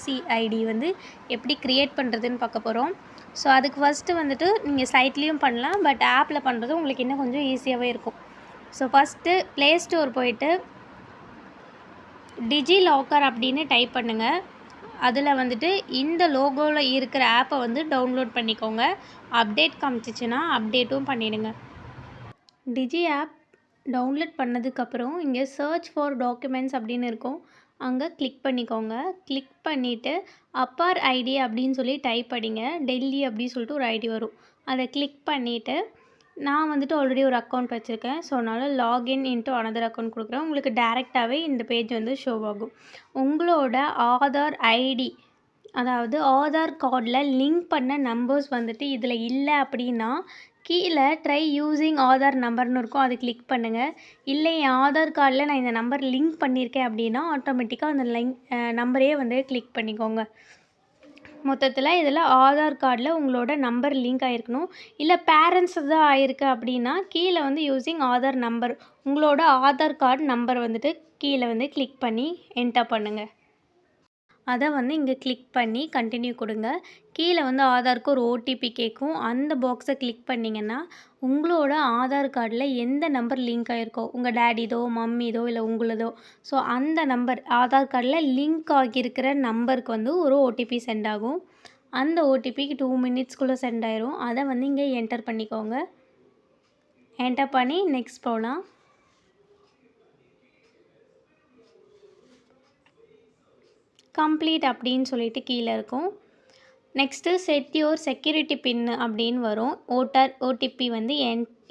ABC ID வந்து எப்படி create பண்ணுறதுன்னு பார்க்க போகிறோம். ஸோ அதுக்கு ஃபஸ்ட்டு வந்துட்டு நீங்கள் சைட்லேயும் பண்ணலாம், பட் ஆப்பில் பண்ணுறது உங்களுக்கு இன்னும் கொஞ்சம் ஈஸியாகவே இருக்கும். ஸோ ஃபஸ்ட்டு ப்ளே ஸ்டோர் போயிட்டு டிஜிலாக்கர் அப்படின்னு டைப் பண்ணுங்கள். அதில் வந்துட்டு இந்த லோகோவில் இருக்கிற ஆப்பை வந்து டவுன்லோட் பண்ணிக்கோங்க. அப்டேட் காமிச்சிச்சின்னா அப்டேட்டும் பண்ணிவிடுங்க. டிஜி ஆப் டவுன்லோட் பண்ணதுக்கப்புறம் இங்கே சர்ச் ஃபார் டாக்குமெண்ட்ஸ் அப்படின்னு இருக்கும், அங்கே கிளிக் பண்ணிக்கோங்க. கிளிக் பண்ணிவிட்டு அப்பார் ஐடி அப்படின்னு சொல்லி டைப் பண்ணிங்க. டெல்லி அப்படின்னு சொல்லிட்டு ஒரு ஐடி வரும், அதை கிளிக் பண்ணிவிட்டு நான் வந்துட்டு ஆல்ரெடி ஒரு அக்கௌண்ட் வச்சுருக்கேன். ஸோ அதனால் லாகின் இன்ட்டு அனதர் அக்கௌண்ட் கொடுக்குறேன். உங்களுக்கு டேரெக்டாகவே இந்த பேஜ் வந்து ஷோ ஆகும். உங்களோட ஆதார் ஐடி, அதாவது ஆதார் கார்டில் லிங்க் பண்ண நம்பர்ஸ் வந்துட்டு இதில் இல்லை அப்படின்னா கீழே ட்ரை யூஸிங் ஆதார் நம்பர்னு இருக்கும், அதை கிளிக் பண்ணுங்கள். இல்லை என் ஆதார் கார்டில் நான் இந்த நம்பர் லிங்க் பண்ணியிருக்கேன் அப்படின்னா ஆட்டோமேட்டிக்காக அந்த நம்பரே வந்து கிளிக் பண்ணிக்கோங்க. மொத்தத்தில் இதில் ஆதார் கார்டில் உங்களோட நம்பர் லிங்க் ஆகிருக்கணும். இல்லை பேரண்ட்ஸ் தான் ஆகிருக்கு அப்படின்னா கீழே வந்து யூஸிங் ஆதார் நம்பர், உங்களோட ஆதார் கார்டு நம்பர் வந்துட்டு கீழே வந்து கிளிக் பண்ணி என்டர் பண்ணுங்கள். அதை வந்து இங்கே கிளிக் பண்ணி கண்டினியூ கொடுங்க. கீழே வந்து ஆதாருக்கு ஒரு ஓடிபி கேட்கும், அந்த பாக்ஸை கிளிக் பண்ணிங்கன்னா உங்களோட ஆதார் கார்டில் எந்த நம்பர் லிங்க் ஆகிருக்கோ, உங்கள் டேடிதோ மம்மிதோ இல்லை உங்களதோ, ஸோ அந்த நம்பர் ஆதார் கார்டில் லிங்க் ஆகியிருக்கிற நம்பருக்கு வந்து ஒரு ஓடிபி சென்ட் ஆகும். அந்த ஓடிபிக்கு 2 மினிட்ஸ்க்குள்ளே சென்ட் ஆயிரும். அதை வந்து இங்கே என்டர் பண்ணிக்கோங்க. என்டர் பண்ணி நெக்ஸ்ட் போகலாம். கம்ப்ளீட் அப்படின்னு சொல்லிட்டு கீழே இருக்கும். நெக்ஸ்ட்டு செட் யுவர் செக்யூரிட்டி பின் அப்படின்னு வரும். ஓடிபி வந்து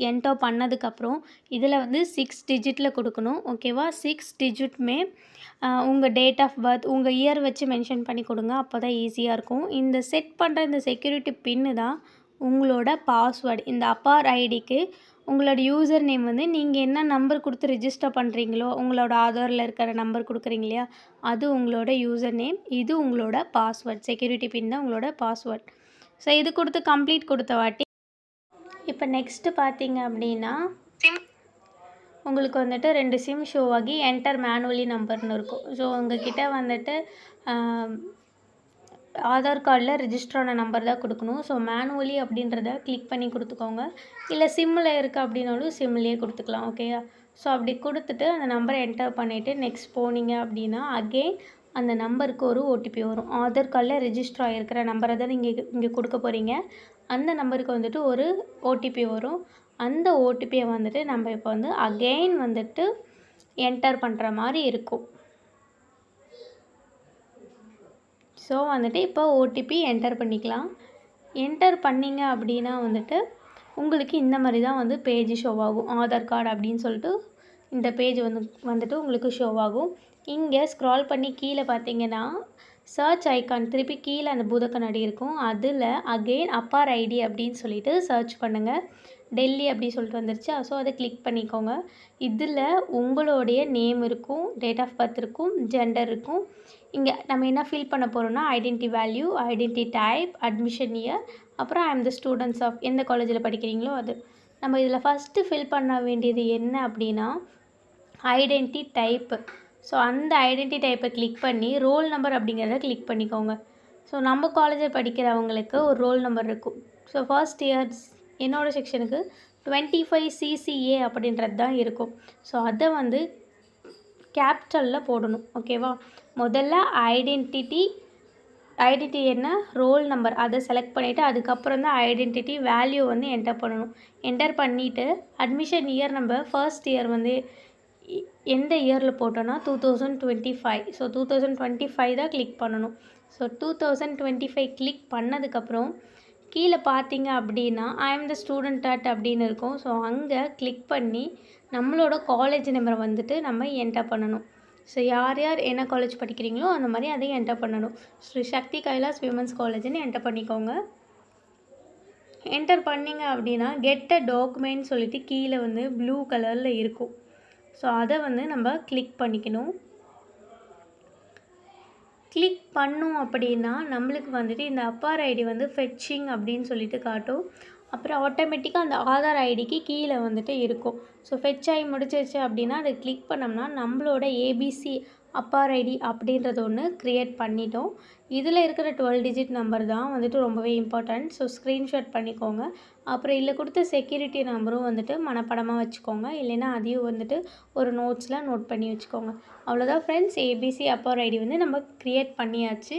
என்டர் பண்ணதுக்கப்புறம் இதில் வந்து 6 டிஜிட்டில் கொடுக்கணும். ஓகேவா? 6 டிஜிட்டுமே உங்கள் டேட் ஆஃப் பர்த், உங்கள் இயர் வச்சு மென்ஷன் பண்ணி கொடுங்க, அப்போ தான் ஈஸியாக இருக்கும். இந்த செட் பண்ணுற இந்த செக்யூரிட்டி பின்னு தான் உங்களோட பாஸ்வேர்டு. இந்த அப்பார் ஐடிக்கு உங்களோட யூசர் நேம் வந்து நீங்கள் என்ன நம்பர் கொடுத்து ரிஜிஸ்டர் பண்ணுறீங்களோ, உங்களோட ஆதாரில் இருக்கிற நம்பர் கொடுக்குறீங்க இல்லையா, அது உங்களோட யூசர் நேம். இது உங்களோட பாஸ்வேர்ட். செக்யூரிட்டி பின் தான் உங்களோட பாஸ்வேர்ட். ஸோ இது கொடுத்து கம்ப்ளீட் கொடுத்த வாட்டி இப்போ நெக்ஸ்ட்டு பார்த்தீங்க அப்படின்னா உங்களுக்கு வந்துட்டு 2 சிம் ஷோ ஆகி என்டர் மேனுவலி நம்பர்னு இருக்கும். ஸோ உங்ககிட்ட வந்துட்டு ஆதார் கார்டில் ரிஜிஸ்டர் ஆன நம்பர் தான் கொடுக்கணும். ஸோ மேனுவலி அப்படின்றத கிளிக் பண்ணி கொடுத்துக்கோங்க. இல்லை சிம்மில் இருக்குது அப்படின்னாலும் சிம்லேயே கொடுத்துக்கலாம். ஓகேயா? ஸோ அப்படி கொடுத்துட்டு அந்த நம்பரை என்டர் பண்ணிவிட்டு நெக்ஸ்ட் போனீங்க அப்படின்னா அகெயின் அந்த நம்பருக்கு ஒரு ஓடிபி வரும். ஆதார் கார்டில் ரிஜிஸ்டர் ஆகிருக்கிற நம்பரை தான் நீங்கள் இங்கே கொடுக்க போகிறீங்க. அந்த நம்பருக்கு வந்துட்டு ஒரு ஓடிபி வரும். அந்த ஓடிபியை வந்துட்டு நம்ம இப்போ வந்து அகெயின் வந்துட்டு என்டர் பண்ணுற மாதிரி இருக்கும். ஸோ வந்துட்டு இப்போ ஓடிபி என்டர் பண்ணிக்கலாம். என்டர் பண்ணிங்க அப்படின்னா வந்துட்டு உங்களுக்கு இந்த மாதிரி தான் வந்து பேஜ் ஷோ ஆகும். ஆதார் கார்டு அப்படின்னு சொல்லிட்டு இந்த பேஜ் வந்துட்டு உங்களுக்கு ஷோ ஆகும். இங்கே ஸ்க்ரால் பண்ணி கீழே பார்த்தீங்கன்னா சர்ச் ஐக்கான் திருப்பி கீழே அந்த பூத கண்ணாடி இருக்கும், அதில் அகெயின் அப்பார் ஐடி அப்படின்னு சொல்லிட்டு சர்ச் பண்ணுங்கள். டெல்லி அப்படி சொல்லிட்டு வந்துருச்சு. ஸோ அதை கிளிக் பண்ணிக்கோங்க. இதில் உங்களுடைய நேம் இருக்கும், டேட் ஆஃப் பர்த் இருக்கும், ஜெண்டர் இருக்கும். இங்கே நம்ம என்ன ஃபில் பண்ண போகிறோம்னா identity value, identity type, admission year, அப்புறம் I am the students of எந்த காலேஜில் படிக்கிறீங்களோ அது. நம்ம இதில் ஃபஸ்ட்டு ஃபில் பண்ண வேண்டியது என்ன அப்படின்னா ஐடென்டி டைப்பு. ஸோ அந்த ஐடென்டி டைப்பை கிளிக் பண்ணி ரோல் நம்பர் அப்படிங்கிறத கிளிக் பண்ணிக்கோங்க. ஸோ நம்ம காலேஜில் படிக்கிறவங்களுக்கு ஒரு ரோல் நம்பர் இருக்கும். ஸோ ஃபர்ஸ்ட் இயர்ஸ் என்னோடய செக்ஷனுக்கு 25 CCA அப்படின்றது தான் இருக்கும். ஸோ அதை வந்து கேபிட்டலில் போடணும். ஓகேவா? முதல்ல ஐடென்டிட்டி என்ன, ரோல் நம்பர் அதை செலக்ட் பண்ணிவிட்டு அதுக்கப்புறம் தான் ஐடென்டிட்டி வேல்யூ வந்து என்டர் பண்ணணும். என்டர் பண்ணிவிட்டு அட்மிஷன் இயர் நம்ம ஃபர்ஸ்ட் இயர் வந்து எந்த இயரில் போட்டோன்னா 2025. ஸோ 2025 தான் கிளிக் பண்ணணும். ஸோ 2025 கிளிக் பண்ணதுக்கப்புறம் கீழே பார்த்தீங்க அப்படின்னா ஐ எம் த ஸ்டூடெண்ட் அட் அப்படின்னு இருக்கும். ஸோ அங்கே கிளிக் பண்ணி நம்மளோட காலேஜ் நம்பரை வந்துட்டு நம்ம என்டர் பண்ணணும். ஸோ யார் யார் என்ன காலேஜ் படிக்கிறீங்களோ அந்த மாதிரி அதையும் என்டர் பண்ணணும். ஸ்ரீ சக்தி கைலாஸ் விமன்ஸ் காலேஜ்னு என்டர் பண்ணிக்கோங்க. என்டர் பண்ணிங்க அப்படின்னா கெட் அ டாக்குமெண்ட் சொல்லிட்டு கீழே வந்து ப்ளூ கலரில் இருக்கும். ஸோ அதை வந்து நம்ம கிளிக் பண்ணிக்கணும். கிளிக் பண்ணோம் அப்படின்னா நம்மளுக்கு வந்துட்டு இந்த அப்பார் ஐடி வந்து ஃபெட்சிங் அப்படின்னு சொல்லிட்டு காட்டும். அப்புறம் ஆட்டோமேட்டிக்காக அந்த ஆதார் ஐடிக்கு கீழே வந்துட்டு இருக்கும். ஸோ ஃபெட்ச் ஆகி முடிச்சிருச்சு அப்படின்னா அதை கிளிக் பண்ணோம்னா நம்மளோட ஏபிசி அப்பார் ஐடி அப்படின்றது ஒன்று க்ரியேட் பண்ணிட்டோம். இதில் இருக்கிற 12 டிஜிட் நம்பர் தான் வந்துட்டு ரொம்பவே இம்பார்ட்டன்ட். ஸோ ஸ்க்ரீன்ஷாட் பண்ணிக்கோங்க. அப்புறம் இதில் கொடுத்த செக்யூரிட்டி நம்பரும் வந்துட்டு மனப்பாடமாக வச்சுக்கோங்க. இல்லைன்னா அதையும் வந்துட்டு ஒரு நோட்ஸில் நோட் பண்ணி வச்சுக்கோங்க. அவ்வளோதான் ஃப்ரெண்ட்ஸ், ஏபிசி அப்பார் ஐடி வந்து நம்ம க்ரியேட் பண்ணியாச்சு.